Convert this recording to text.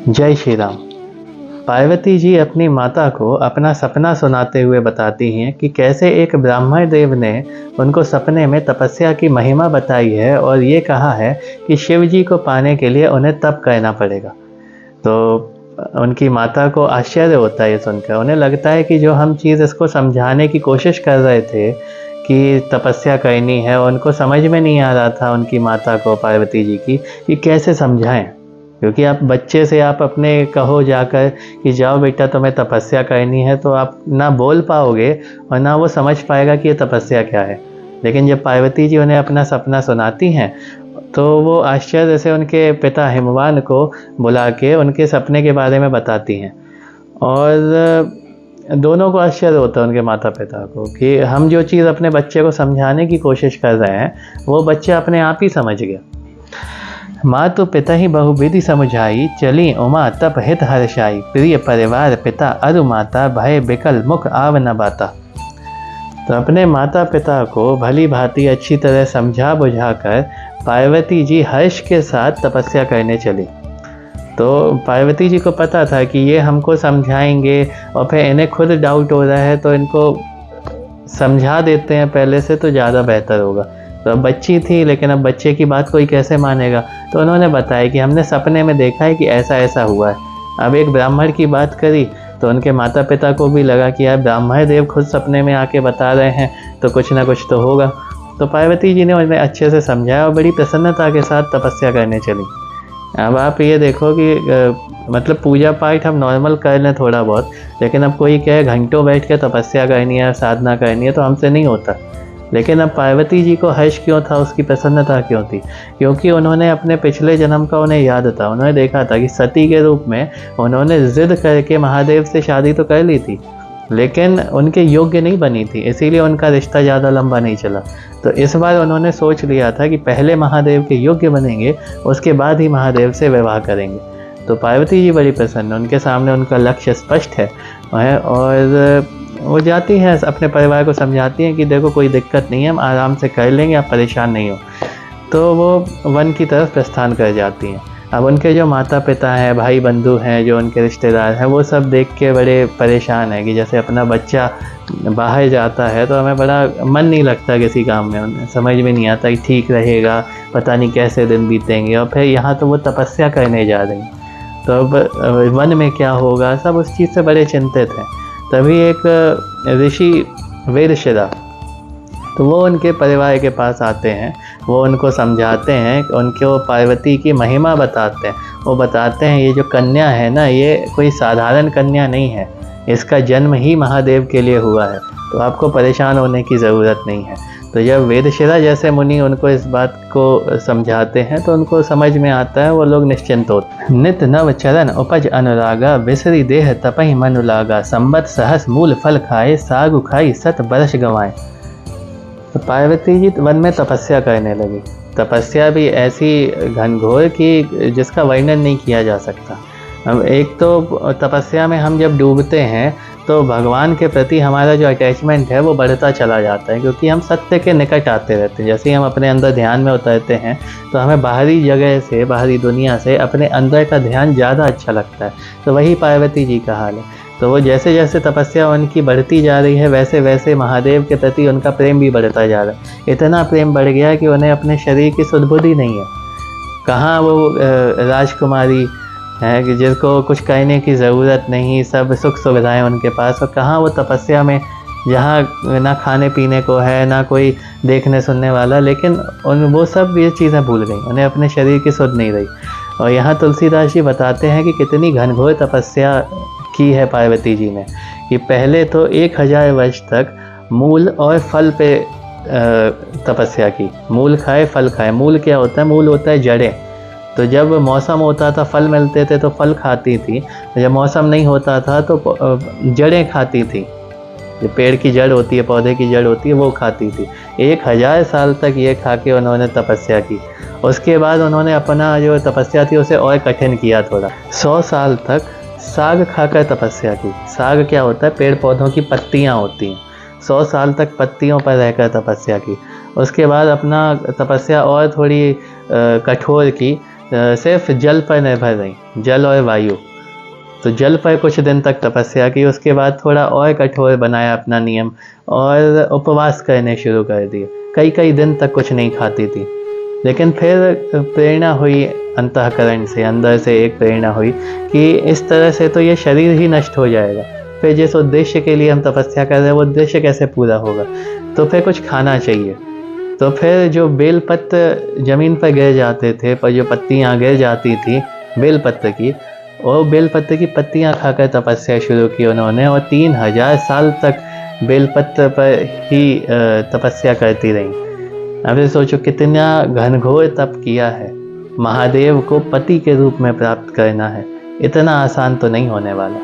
जय श्री राम। पार्वती जी अपनी माता को अपना सपना सुनाते हुए बताती हैं कि कैसे एक ब्राह्मण देव ने उनको सपने में तपस्या की महिमा बताई है और ये कहा है कि शिव जी को पाने के लिए उन्हें तप करना पड़ेगा। तो उनकी माता को आश्चर्य होता है ये सुनकर। उन्हें लगता है कि जो हम चीज़ इसको समझाने की कोशिश कर रहे थे कि तपस्या करनी है, उनको समझ में नहीं आ रहा था उनकी माता को, पार्वती जी की, कि कैसे समझाएं। क्योंकि आप बच्चे से आप अपने कहो जाकर कि जाओ बेटा तुम्हें तपस्या करनी है, तो आप ना बोल पाओगे और ना वो समझ पाएगा कि ये तपस्या क्या है। लेकिन जब पार्वती जी उन्हें अपना सपना सुनाती हैं तो वो आश्चर्य से उनके पिता हिमवान को बुला के उनके सपने के बारे में बताती हैं। और दोनों को आश्चर्य होता है, उनके माता पिता को, कि हम जो चीज़ अपने बच्चे को समझाने की कोशिश कर रहे हैं वो बच्चा अपने आप ही समझ गया। मातु पिता ही बहुविधि समुझाई, चली उमा तप हित हर्षाई, प्रिय परिवार पिता अरु माता, भय बिकल मुख आव न बाता। तो अपने माता पिता को भली भांति अच्छी तरह समझा बुझाकर पार्वती जी हर्ष के साथ तपस्या करने चली। तो पार्वती जी को पता था कि ये हमको समझाएंगे और फिर इन्हें खुद डाउट हो रहा है, तो इनको समझा देते हैं पहले से तो ज़्यादा बेहतर होगा। तो अब बच्ची थी, लेकिन अब बच्चे की बात कोई कैसे मानेगा। तो उन्होंने बताया कि हमने सपने में देखा है कि ऐसा ऐसा हुआ है। अब एक ब्राह्मण की बात करी तो उनके माता पिता को भी लगा कि यार ब्राह्मण देव खुद सपने में आके बता रहे हैं तो कुछ ना कुछ तो होगा। तो पार्वती जी ने उन्हें अच्छे से समझाया और बड़ी प्रसन्नता के साथ तपस्या करने चली। अब आप ये देखो कि मतलब पूजा पाठ हम नॉर्मल कर लें थोड़ा बहुत, लेकिन अब कोई कहे घंटों बैठ के तपस्या करनी है, साधना करनी है, तो हमसे नहीं होता। लेकिन अब पार्वती जी को हर्ष क्यों था, उसकी प्रसन्नता क्यों थी? क्योंकि उन्होंने अपने पिछले जन्म का उन्हें याद था। उन्होंने देखा था कि सती के रूप में उन्होंने जिद करके महादेव से शादी तो कर ली थी, लेकिन उनके योग्य नहीं बनी थी, इसीलिए उनका रिश्ता ज़्यादा लंबा नहीं चला। तो इस बार उन्होंने सोच लिया था कि पहले महादेव के योग्य बनेंगे, उसके बाद ही महादेव से विवाह करेंगे। तो पार्वती जी बड़ी प्रसन्न, उनके सामने उनका लक्ष्य स्पष्ट है और वो जाती हैं अपने परिवार को समझाती हैं कि देखो कोई दिक्कत नहीं है, हम आराम से कर लेंगे, आप परेशान नहीं हो। तो वो वन की तरफ प्रस्थान कर जाती हैं। अब उनके जो माता पिता हैं, भाई बंधु हैं, जो उनके रिश्तेदार हैं, वो सब देख के बड़े परेशान हैं कि जैसे अपना बच्चा बाहर जाता है तो हमें बड़ा मन नहीं लगता किसी काम में, उन्हें समझ में नहीं आता कि ठीक रहेगा, पता नहीं कैसे दिन बीतेंगे। और फिर यहाँ तो वो तपस्या करने जा रही हैं, तो अब वन में क्या होगा, सब उस चीज़ से बड़े चिंतित हैं। तभी एक ऋषि वेदशिरा, तो वो उनके परिवार के पास आते हैं, वो उनको समझाते हैं, उनको पार्वती की महिमा बताते हैं। वो बताते हैं ये जो कन्या है ना, ये कोई साधारण कन्या नहीं है, इसका जन्म ही महादेव के लिए हुआ है, तो आपको परेशान होने की ज़रूरत नहीं है। तो जब वेदशिरा जैसे मुनि उनको इस बात को समझाते हैं तो उनको समझ में आता है, वो लोग निश्चिंत होते हैं। नित नव चरण उपज अनुरागा, विसरी देह तपहि मनु लागा, संबत सहस मूल फल खाए, सागु खाई सत बरस गंवाए। तो पार्वती जी वन में तपस्या करने लगी। तपस्या भी ऐसी घनघोर कि जिसका वर्णन नहीं किया जा सकता। अब एक तो तपस्या में हम जब डूबते हैं तो भगवान के प्रति हमारा जो अटैचमेंट है वो बढ़ता चला जाता है, क्योंकि हम सत्य के निकट आते रहते हैं। जैसे ही हम अपने अंदर ध्यान में उतरते हैं तो हमें बाहरी जगह से, बाहरी दुनिया से अपने अंदर का ध्यान ज़्यादा अच्छा लगता है। तो वही पार्वती जी का हाल है। तो वो जैसे जैसे तपस्या उनकी बढ़ती जा रही है, वैसे वैसे महादेव के प्रति उनका प्रेम भी बढ़ता जा रहा है। इतना प्रेम बढ़ गया कि उन्हें अपने शरीर की सुध-बुध नहीं है। कहाँ वो राजकुमारी है कि जिसको कुछ कहने की ज़रूरत नहीं, सब सुख सुविधाएं उनके पास, और कहाँ वो तपस्या में जहाँ ना खाने पीने को है, ना कोई देखने सुनने वाला, लेकिन वो सब ये चीज़ें भूल गई, उन्हें अपने शरीर की सुध नहीं रही। और यहाँ तुलसीदास जी बताते हैं कि कितनी घनघोर तपस्या की है पार्वती जी ने, कि पहले तो 1000 वर्ष तक मूल और फल पे तपस्या की। मूल खाए फल खाए। मूल क्या होता है? मूल होता है जड़ें। तो जब मौसम होता था फल मिलते थे तो फल खाती थी, जब मौसम नहीं होता था तो जड़ें खाती थी। जो पेड़ की जड़ होती है, पौधे की जड़ होती है, वो खाती थी। 1000 साल तक ये खा के उन्होंने तपस्या की। उसके बाद उन्होंने अपना जो तपस्या थी उसे और कठिन किया थोड़ा। 100 साल तक साग खाकर तपस्या की। साग क्या होता है? पेड़ पौधों की पत्तियाँ होती हैं। 100 साल तक पत्तियों पर रहकर तपस्या की। उसके बाद अपना तपस्या और थोड़ी कठोर की, सिर्फ जल पर निर्भर रहीं, जल और वायु। तो जल पर कुछ दिन तक तपस्या की, उसके बाद थोड़ा और कठोर बनाया अपना नियम और उपवास करने शुरू कर दिए। कई कई दिन तक कुछ नहीं खाती थी। लेकिन फिर प्रेरणा हुई अंतःकरण से, अंदर से एक प्रेरणा हुई कि इस तरह से तो ये शरीर ही नष्ट हो जाएगा। फिर जिस उद्देश्य के लिए हम तपस्या कर रहे हैं वो उद्देश्य कैसे पूरा होगा, तो फिर कुछ खाना चाहिए। तो फिर जो बेलपत्र ज़मीन पर गिर जाते थे, पर जो पत्तियाँ गिर जाती थी बेलपत्र की, और बेलपत्र की पत्तियाँ खाकर तपस्या शुरू की उन्होंने, और 3000 साल तक बेलपत्र पर ही तपस्या करती रहीं। अभी सोचो कितना घनघोर तप किया है। महादेव को पति के रूप में प्राप्त करना है, इतना आसान तो नहीं होने वाला।